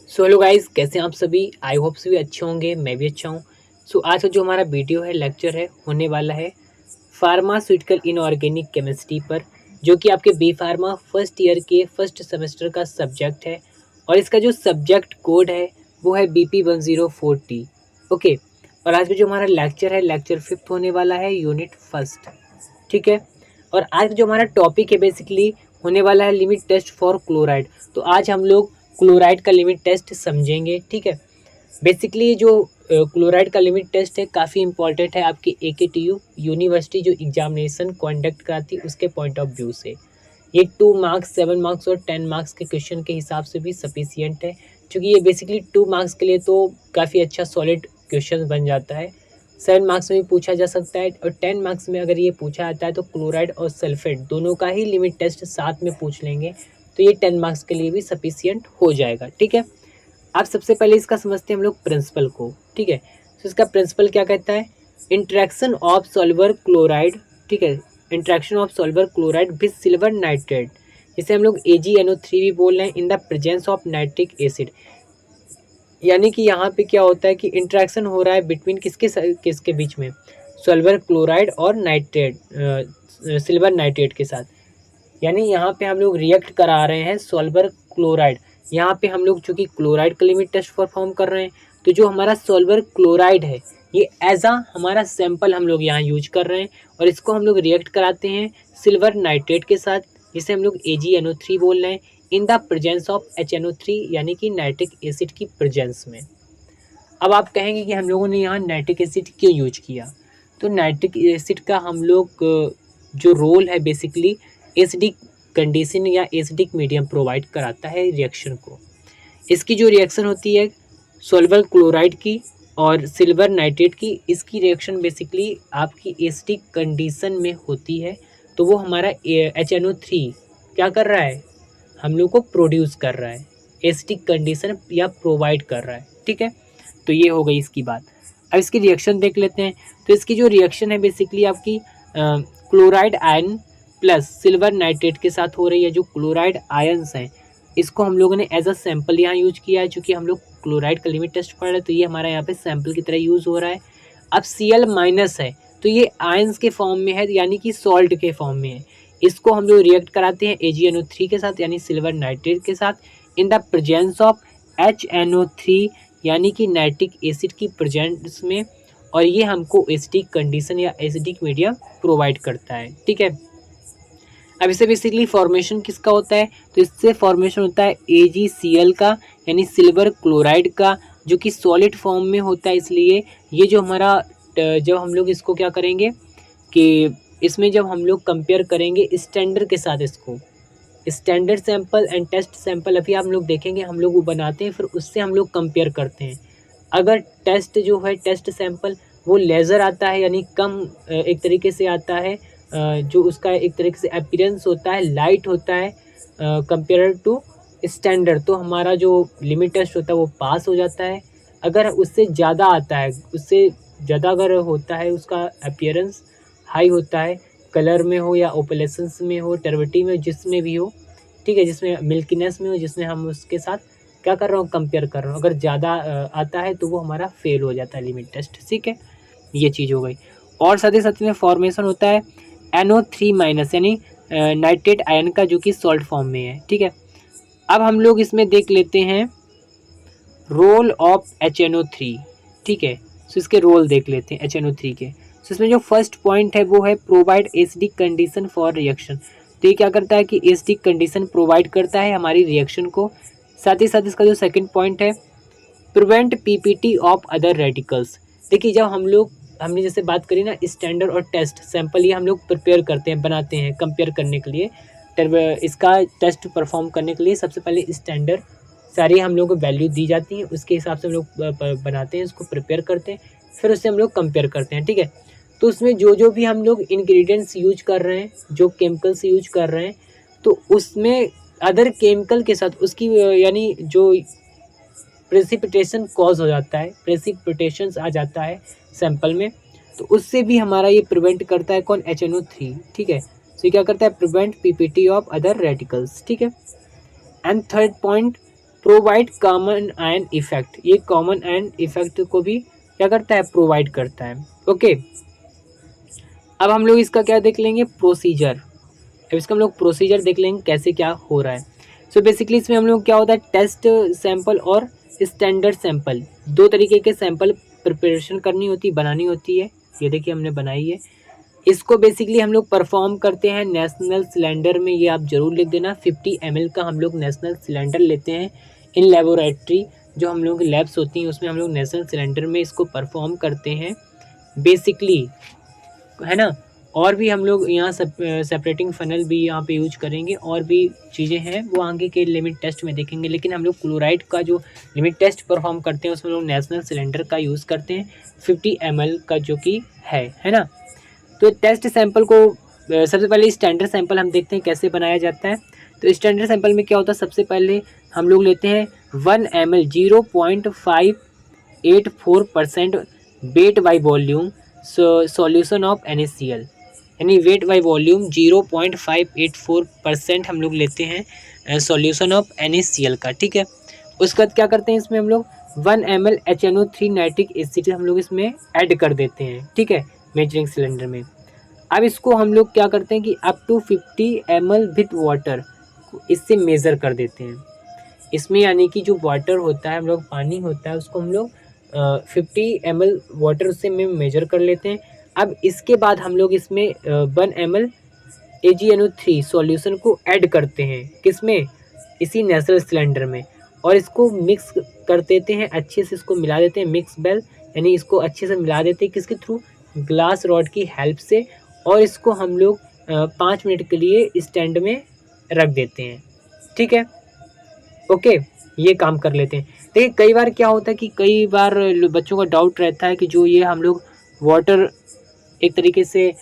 So hello guys, कैसे हैं आप सभी। आई होप सभी अच्छे होंगे, मैं भी अच्छा हूँ। सो आज का जो हमारा वीडियो है, लेक्चर है, होने वाला है फार्मास्यूटिकल इनऑर्गेनिक केमिस्ट्री पर, जो कि आपके बी फार्मा फर्स्ट ईयर के फर्स्ट सेमेस्टर का सब्जेक्ट है। और इसका जो सब्जेक्ट कोड है वो है BP1040। ओके। और आज का जो हमारा लेक्चर है, लेक्चर 5th होने वाला है, यूनिट फर्स्ट। ठीक है। और आज जो हमारा टॉपिक है बेसिकली होने वाला है लिमिट टेस्ट फॉर क्लोराइड। तो आज हम लोग क्लोराइड का लिमिट टेस्ट समझेंगे। ठीक है। बेसिकली जो क्लोराइड का लिमिट टेस्ट है काफ़ी इंपॉर्टेंट है आपकी AKTU यूनिवर्सिटी जो एग्जामिनेशन कंडक्ट कराती है उसके पॉइंट ऑफ व्यू से। ये 2 मार्क्स, 7 मार्क्स और 10 मार्क्स के क्वेश्चन के हिसाब से भी सफिशियंट है, क्योंकि ये बेसिकली 2 मार्क्स के लिए तो काफ़ी अच्छा सॉलिड क्वेश्चन बन जाता है। 7 मार्क्स में भी पूछा जा सकता है, और 10 मार्क्स में अगर ये पूछा जाता है तो क्लोराइड और सल्फेट दोनों का ही लिमिट टेस्ट साथ में पूछ लेंगे, तो ये 10 मार्क्स के लिए भी सफिशियंट हो जाएगा। ठीक है। अब सबसे पहले इसका समझते हैं हम लोग प्रिंसिपल को। ठीक है। तो इसका प्रिंसिपल क्या कहता है, इंट्रैक्शन ऑफ सॉल्वर क्लोराइड। ठीक है। Interaction of solver chloride with silver nitrate, जिसे हम लोग AgNO3 भी बोल रहे हैं, in the presence of nitric acid. यानी कि यहाँ पे क्या होता है कि इंट्रैक्शन हो रहा है बिटवीन किसके बीच में, सल्फर क्लोराइड और नाइट्रेट, सिल्वर नाइट्रेट के साथ। यानी यहाँ पे हम लोग रिएक्ट करा रहे हैं सल्फर क्लोराइड। यहाँ पे हम लोग चूँकि क्लोराइड का लिमिट टेस्ट परफॉर्म कर रहे हैं, तो जो हमारा सल्फर क्लोराइड है ये एज आ हमारा सैंपल हम लोग यहाँ यूज कर रहे हैं, और इसको हम लोग रिएक्ट कराते हैं सिल्वर नाइट्रेट के साथ, जिसे हम लोग AgNO3 बोल रहे हैं, in the presence of HNO3, यानी कि नाइट्रिक एसिड की प्रेजेंस में। अब आप कहेंगे कि हम लोगों ने यहाँ नाइट्रिक एसिड क्यों यूज किया। तो नाइट्रिक एसिड का हम लोग जो रोल है बेसिकली एसिडिक कंडीशन या एसिडिक मीडियम प्रोवाइड कराता है रिएक्शन को। इसकी जो रिएक्शन होती है सॉल्वर क्लोराइड की और सिल्वर नाइट्रेट की, इसकी रिएक्शन बेसिकली आपकी एसिडिक कंडीशन में होती है। तो वो हमारा HNO3 क्या कर रहा है, हम लोग को प्रोड्यूस कर रहा है, एसिडिक कंडीशन या प्रोवाइड कर रहा है। ठीक है। तो ये हो गई इसकी बात। अब इसकी रिएक्शन देख लेते हैं। तो इसकी जो रिएक्शन है बेसिकली आपकी chloride ion plus silver nitrate के साथ हो रही है। जो क्लोराइड आयन्स हैं इसको हम लोगों ने एज अ सैंपल यहाँ यूज किया है, चूँकि हम लोग क्लोराइड का लिमिट टेस्ट पढ़ रहे हैं, तो ये हमारा यहाँ पे सैंपल की तरह यूज़ हो रहा है। अब Cl माइनस है तो ये आयन्स के फॉर्म में है, यानी कि सॉल्ट के फॉर्म में है। इसको हम लोग रिएक्ट कराते हैं AgNO3 के साथ, यानी सिल्वर नाइट्रेट के साथ, in the presence of HNO3, यानी कि नाइट्रिक एसिड की प्रेजेंस में, और ये हमको एसिडिक कंडीशन या एसिडिक मीडियम प्रोवाइड करता है। ठीक है। अब इससे बेसिकली फॉर्मेशन किसका होता है, तो इससे फॉर्मेशन होता है AgCl का, यानी सिल्वर क्लोराइड का, जो कि सॉलिड फॉर्म में होता है। इसलिए ये जो हमारा जब हम लोग इसको क्या करेंगे कि इसमें जब हम लोग कंपेयर करेंगे स्टैंडर्ड के साथ, इसको standard sample and test sample अभी हम लोग देखेंगे, हम लोग वो बनाते हैं, फिर उससे हम लोग कंपेयर करते हैं। अगर टेस्ट जो है टेस्ट सैंपल वो लेज़र आता है, यानी कम एक तरीके से आता है, जो उसका एक तरीके से अपीयरेंस होता है लाइट होता है कंपेयर टू स्टैंडर्ड, तो हमारा जो लिमिट टेस्ट होता है वो पास हो जाता है। अगर उससे ज़्यादा आता है, उससे ज़्यादा अगर होता है, उसका अपीयरेंस हाई होता है, कलर में हो या ओपलेसेंस में हो, टर्बिडिटी में, जिसमें भी हो, ठीक है, जिसमें मिल्कीनेस में हो, जिसमें हम उसके साथ क्या कर रहा हूँ, कंपेयर कर रहा हूँ, अगर ज़्यादा आता है तो वो हमारा फेल हो जाता है लिमिट टेस्ट। ठीक है। ये चीज़ हो गई। और साथ ही साथ में फॉर्मेशन होता है NO3 माइनस, यानी नाइट्रेट आयन का, जो कि सॉल्ट फॉर्म में है। ठीक है। अब हम लोग इसमें देख लेते हैं रोल ऑफ HNO3। ठीक है। तो इसके रोल देख लेते हैं HNO3 के। तो इसमें जो फर्स्ट पॉइंट है वो है provide acidic condition for reaction. तो ये क्या करता है कि एसिडिक कंडीशन प्रोवाइड करता है हमारी रिएक्शन को। साथ ही साथ इसका जो सेकंड पॉइंट है prevent PPT of other radicals. देखिए जब हमने जैसे बात करी ना स्टैंडर्ड और टेस्ट सैंपल, ये हम लोग प्रिपेयर करते हैं, बनाते हैं कंपेयर करने के लिए, इसका टेस्ट परफॉर्म करने के लिए सबसे पहले स्टैंडर्ड सारी हम लोग को वैल्यू दी जाती है, उसके हिसाब से हम लोग बनाते हैं, उसको प्रिपेयर करते हैं, फिर उससे हम लोग कंपेयर करते हैं। ठीक है। तो उसमें जो भी हम लोग इंग्रेडिएंट्स यूज कर रहे हैं, जो केमिकल्स यूज कर रहे हैं, तो उसमें अदर केमिकल के साथ उसकी यानी जो प्रेसिपिटेशन कॉज हो जाता है, प्रेसिपिटेशन आ जाता है सैंपल में, तो उससे भी हमारा ये प्रिवेंट करता है कौन, HNO3। ठीक है। तो ये क्या करता है, prevent PPT of other radicals. ठीक है। And third point provide common ion effect, ये कॉमन आयन इफेक्ट को भी क्या करता है, प्रोवाइड करता है। ओके, अब हम लोग इसका क्या देख लेंगे, प्रोसीजर। अब इसका हम लोग प्रोसीजर देख लेंगे कैसे क्या हो रहा है। सो बेसिकली इसमें हम लोग क्या होता है, टेस्ट सैंपल और स्टैंडर्ड सैंपल, दो तरीके के सैंपल प्रिपरेशन करनी होती, बनानी होती है। ये देखिए हमने बनाई है। इसको बेसिकली हम लोग परफॉर्म करते हैं नेशनल सिलेंडर में, ये आप जरूर लिख देना। 50 ml का हम लोग नेशनल सिलेंडर लेते हैं इन लेबोरेटरी, जो हम लोग लैब्स होती हैं उसमें हम लोग नेशनल सिलेंडर में इसको परफॉर्म करते हैं बेसिकली, है ना। और भी हम लोग यहाँ सेपरेटिंग फनल भी यहाँ पे यूज करेंगे, और भी चीज़ें हैं वो आगे के लिमिट टेस्ट में देखेंगे। लेकिन हम लोग क्लोराइड का जो लिमिट टेस्ट परफॉर्म करते हैं उसमें लोग नेशनल सिलेंडर का यूज़ करते हैं 50 ml का, जो कि है ना। तो टेस्ट सैंपल को सबसे पहले स्टैंडर्ड सैंपल हम देखते हैं कैसे बनाया जाता है। तो स्टैंडर्ड सैंपल में क्या होता है, सबसे पहले हम लोग लेते हैं 1 ml 0.584% weight by volume solution of NaCl, यानी वेट बाई वॉल्यूम 0.584% हम लोग लेते हैं सॉल्यूशन ऑफ NaCl का, ठीक है। उसके बाद क्या करते हैं, इसमें हम लोग 1 ml HNO3 नाइट्रिक एसिड हम लोग इसमें ऐड कर देते हैं, ठीक है, मेजरिंग सिलेंडर में। अब इसको हम लोग क्या करते हैं कि up to 50 ml with water इससे मेज़र कर देते हैं इसमें, यानी कि जो वाटर होता है हम लोग, पानी होता है, उसको हम लोग 50 ml वाटर उससे में मेजर कर लेते हैं। अब इसके बाद हम लोग इसमें 1 ml AgNO3 सॉल्यूशन को ऐड करते हैं, किसमें, इसी नेशनल सिलेंडर में, और इसको मिक्स कर देते हैं, अच्छे से इसको मिला देते हैं, मिक्स बेल, यानी इसको अच्छे से मिला देते हैं, किसके थ्रू, ग्लास रॉड की हेल्प से। और इसको हम लोग 5 मिनट के लिए स्टैंड में रख देते हैं, ठीक है। ओके, ये काम कर लेते हैं। देखिए कई बार क्या होता है कि कई बार बच्चों का डाउट रहता है कि जो ये हम लोग वाटर एक तरीके से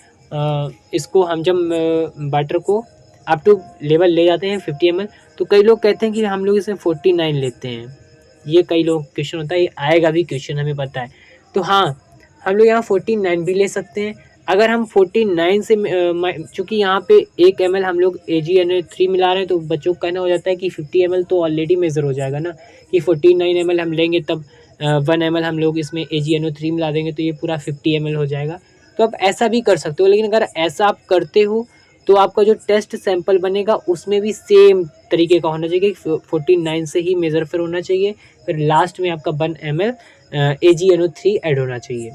इसको हम जब वाटर को अप टू लेवल ले जाते हैं 50 ml, तो कई लोग कहते हैं कि हम लोग इसमें 49 लेते हैं। ये कई लोग क्वेश्चन होता है, ये आएगा भी क्वेश्चन, हमें पता है। तो हाँ, हम लोग यहाँ 49 भी ले सकते हैं। अगर हम 49 से चूँकि यहाँ पे 1 ml हम लोग AgNO3 मिला रहे हैं, तो बच्चों को कहना हो जाता है कि 50 ml तो ऑलरेडी मेज़र हो जाएगा ना, कि 49 ml हम लेंगे तब 1 ml हम लोग इसमें AgNO3 मिला देंगे तो ये पूरा 50 ml हो जाएगा। तो आप ऐसा भी कर सकते हो, लेकिन अगर ऐसा आप करते हो तो आपका जो टेस्ट सैंपल बनेगा उसमें भी सेम तरीके का होना चाहिए, 49 से ही मेज़र फिर होना चाहिए, फिर लास्ट में आपका 1 ml AgNO3 ऐड होना चाहिए।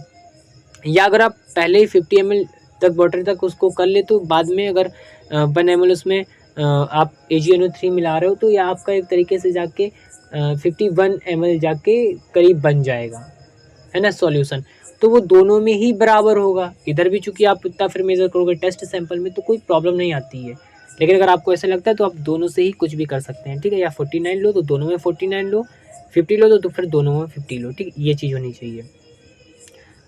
या अगर आप पहले ही 50 ml तक वाटर तक उसको कर ले, तो बाद में अगर 1 ml उसमें आप AgNO3 मिला रहे हो, तो यह आपका एक तरीके से जाके 51 ml जाके करीब बन जाएगा, है ना, सॉल्यूशन। तो वो दोनों में ही बराबर होगा। इधर भी चूँकि आप इतना फिर मेज़र करोगे टेस्ट सैंपल में तो कोई प्रॉब्लम नहीं आती है। लेकिन अगर आपको ऐसा लगता है तो आप दोनों से ही कुछ भी कर सकते हैं, ठीक है। या 49 लो तो दोनों में 49 लो, 50 लो तो फिर दोनों में 50 लो, ठीक, ये चीज़ होनी चाहिए।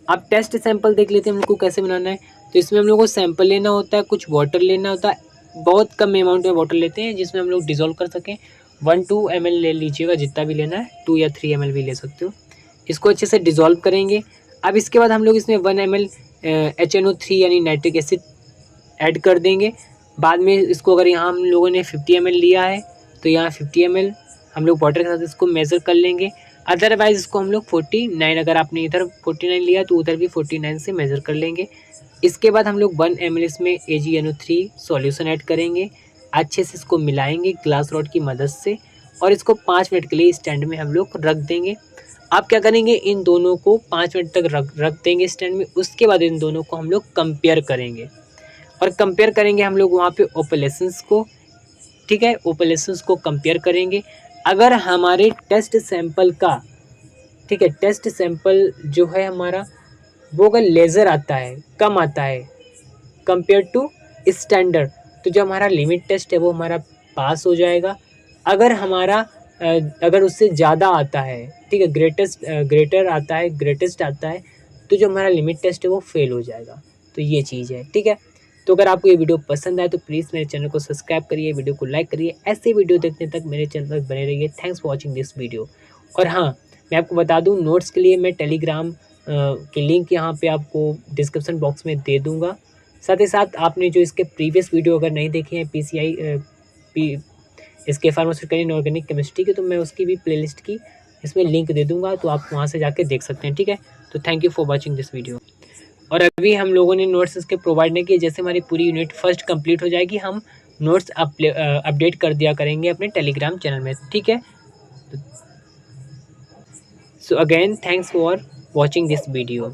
अब टेस्ट सैंपल देख लेते हैं हम लोग को कैसे बनाना है। तो इसमें हम लोग को सैंपल लेना होता है, कुछ वाटर लेना होता है, बहुत कम अमाउंट में वाटर लेते हैं जिसमें हम लोग डिज़ोल्व कर सकें। 1-2 ml ले लीजिएगा, जितना भी लेना है, 2 या 3 ml भी ले सकते हो। इसको अच्छे से डिज़ोल्व करेंगे। अब इसके बाद हम लोग इसमें 1 ml HNO3 यानी नाइट्रिक एसिड ऐड कर देंगे। बाद में इसको अगर यहाँ हम लोगों ने 50 ml लिया है तो यहाँ 50 ml हम लोग वाटर के साथ इसको मेज़र कर लेंगे। अदरवाइज़ इसको हम लोग 49, अगर आपने इधर 49 लिया तो उधर भी 49 से मेज़र कर लेंगे। इसके बाद हम लोग 1 ml इसमें AgNO3 सॉल्यूशन ऐड करेंगे, अच्छे से इसको मिलाएंगे ग्लास रॉड की मदद से, और इसको 5 मिनट के लिए स्टैंड में हम लोग रख देंगे। आप क्या करेंगे, इन दोनों को 5 मिनट तक रख देंगे स्टैंड में। उसके बाद इन दोनों को हम लोग कंपेयर करेंगे, और कंपेयर करेंगे हम लोग वहाँ पे ओपलेशंस को, ठीक है, ओपलेशंस को कंपेयर करेंगे। अगर हमारे टेस्ट सैंपल का, ठीक है, टेस्ट सैंपल जो है हमारा वो अगर लेज़र आता है, कम आता है कंपेयर टू स्टैंडर्ड, तो जो हमारा लिमिट टेस्ट है वो हमारा पास हो जाएगा। अगर हमारा अगर उससे ज़्यादा आता है, ठीक है, ग्रेटर आता है, ग्रेटेस्ट आता है, तो जो हमारा लिमिट टेस्ट है वो फेल हो जाएगा। तो ये चीज़ है, ठीक है। तो अगर आपको ये वीडियो पसंद आए तो प्लीज़ मेरे चैनल को सब्सक्राइब करिए, वीडियो को लाइक करिए। ऐसे वीडियो देखने तक मेरे चैनल पर बने रहिए। Thanks for watching this video. और हाँ, मैं आपको बता दूँ, नोट्स के लिए मैं टेलीग्राम की लिंक यहाँ पे आपको डिस्क्रिप्शन बॉक्स में दे दूँगा। साथ ही साथ आपने जो इसके प्रीवियस वीडियो अगर नहीं देखे हैं इसके फार्मास्यूटिकल इनऑर्गेनिक केमिस्ट्री की, तो मैं उसकी भी प्लेलिस्ट की इसमें लिंक दे दूँगा, तो आप वहाँ से जाके देख सकते हैं, ठीक है। तो thank you for watching this video. और अभी हम लोगों ने नोट्स इसके प्रोवाइड नहीं किए, जैसे हमारी पूरी यूनिट फर्स्ट कंप्लीट हो जाएगी, हम नोट्स अपडेट कर दिया करेंगे अपने टेलीग्राम चैनल में, ठीक है। So again thanks for watching this video.